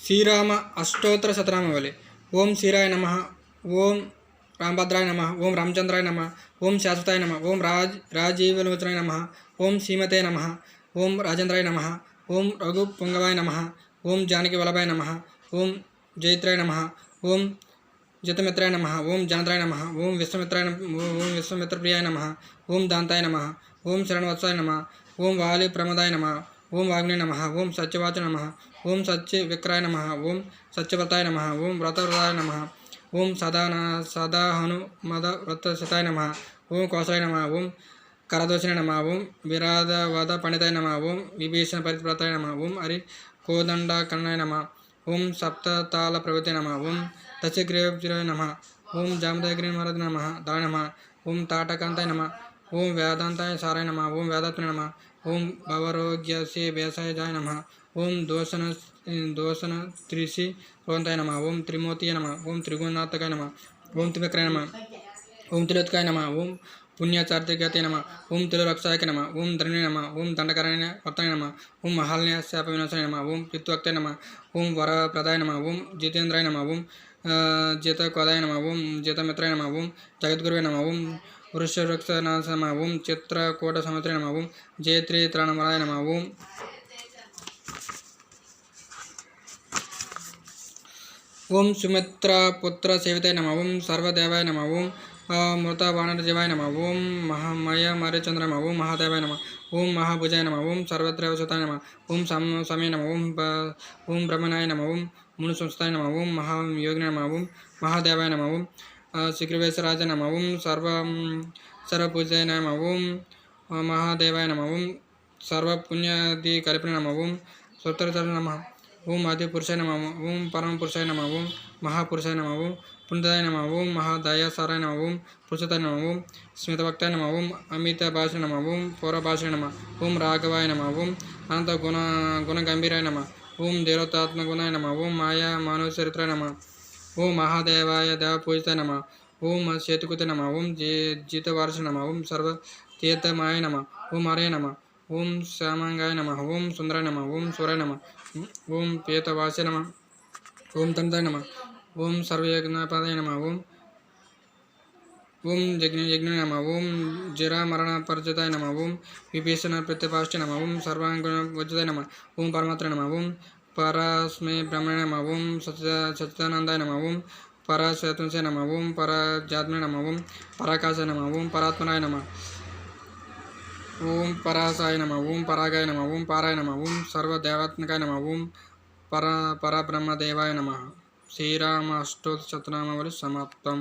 శ్రీరామ అష్టోత్తర శతనామావళి. ఓం శ్రీరాయ నమ. ఓం రామభద్రాయ నమ. ఓం రామచంద్రాయ నమ. ఓం శాశ్వతాయ నమ. ఓం రాజీవలోచనాయ నమ. ఓం శ్రీమతే నమ. ఓం రాజేంద్రాయ నమ. ఓం రఘు పొంగవాయ నమ. ఓం జానకి వల్లభాయ నమ. ఓం జైత్రాయ నమ. ఓం జితమిత్రాయ నమ. ఓం జనత్రాయ నమ. ఓం విశ్వమిత్రాయ నమ. ఓం విశ్వమిత్రప్రియాయ నమ. ఓం దాంతాయ నమ. ఓం శరణవత్సాయ నమ. ఓం వాలి ప్రమదాయ నమ. ఓం వాగ్నే నమ. ఓం సత్యవాచ నమ. ఓం సత్య విక్రాయ నమ. ఓం సత్యవ్రతాయ నమ. ఓం వ్రతవ్రతాయ నమ. ఓం సదాహను మద వ్రతశతాయ నమ. ఓం కోసలాయ నమ. ఓం కరదోషిన నమ. ఓం విరాధవద పండితాయ నమ. ఓం విభీషణ పరిప్రతాయ నమ. ఓం హరి కోదండ కన్నాయ నమ. ఓం సప్తతాళ ప్రవృతి నమ. ఓం దశగ్రీవాయ నమ. ఓం జామదగ్ని మరద నమ దాయ నమ. ఓం తాటకాంతాయ నమ. ఓం వేదాంతాయ సారాయ నమ. ఓం వేదాత్మ నమ. ఓం భవరోగ్యసి భేషాయ జాయ నమ. ఓం దోషణ త్రిశి రోంతాయ నమ. ఓం త్రిమూర్తియ నమ. ఓం త్రిగుణాత్మకాయ నమ. ఓం త్రివిక్రాయ నమ. ఓం త్రిలోత్కాయ నమ. ఓం పుణ్యచారిత్రగతే నమ. ఓం తిరురక్షాయక నమ. ఓం ధరణి నమ. ఓం దండకరణ్య వర్తాయ నమ. ఓం మహాల్య శాప వినాశాయ నమ. ఓం పిత్వక్తాయ నమ. ఓం వరప్రదాయ నమ. ఓం జితేంద్రాయ నమ. ఓం జితకోదాయ నమ. ఓం జితమిత్రాయ నమ. ఓం జగద్గురువే నమ. ఓం వృషవృక్షనాశ నమ. ఓం చిత్రకూట సముద్ర నమ. ఓం జయత్రి త్రాణమరాయ నమ. ఓం ఓం సుమిత్రపుత్ర సేవితాయ నమ. ఓం సర్వదేవాయ నమ. ఓం మృత వానరజీవాయ నమ. ఓం మహామయ మరిచంద్ర నమ. ఓం మహాదేవాయ నమ. ఓం మహాభుజాయ నమ. ఓం సర్వత్రవసతాయ నమ. ఓం సమయ నమ. ఓం బ్రహ్మణాయ నమ. ఓం మును సంస్థాయ నమ. ఓం మహాయోగిన నమ. ఓం మహాదేవాయ నమ. ఓం శిఖరవేశరాజ నమ. ఓం సర్వపూజాయ నమ. ఓం మహాదేవాయ నమ. ఓం సర్వపుణ్యాది కల్పిన నమ. ఓం సోత్తరధర నమ. ఓం ఆది పురుషాయ నమ. ఓం పరమ పురుషాయ నమ. ఓం మహాపురుషాయ నమ. ఓం పుణ్యదాయ నమ. ఓం మహాదయాసారాయ నమ. ఓం పురుషతాయ నమ. ఓం స్మితభక్తాయ నమ. ఓం అమిత భాష నమ. ఓం పౌరభాష నమ. ఓం రాఘవాయ నమ. ఓం అనంత గుణగంభీరాయ నమ. ఓం దేవతాత్మగుణాయ నమ. ఓం మాయా మానవ చరిత్రాయ నమ. ఓం మహాదేవాయ దేవ పూజితాయ నమ. ఓం చేతుకుత నమ. ఓం జీతవారస నమ. ఓం సర్వతీర్థమాయ నమ. ఓం హరే నమ. ఓం శ్యామంగాయ నమ. ఓం సుందరాయ నమ. ఓం సూరాయ నమ. ఓం పీతవాసే నమ. ఓం తందాయ నమ. ఓం సర్వయజ్ఞపదాయ నమ. ఓం యజ్ఞ నమ. ఓం జరామరణ పరిచితాయ నమ. ఓం విభీషణ ప్రత్యపాష్ట నమ. ఓం సర్వాంగుణ వజ్జతాయ నమ. ఓం పరమాత్ర నమ. ఓం పరస్మై బ్రహ్మణ నమ. ఓం సచ్చిదానందాయ నమ. ఓం పరశతుంసే నమ. ఓం పరజాత్మ నమ. ఓం పరాకాశ నమ. ఓం పరాత్మనాయ నమ. ఓం పరాసాయ నమ. ఓం పరాగాయ నమ. ఓం పారాయ నమ. ఓం సర్వదేవాత్మకాయ నమ. ఓం పరబ్రహ్మదేవాయ నమ. శ్రీరామ అష్టోత్తర శతనామావళి సమాప్తం.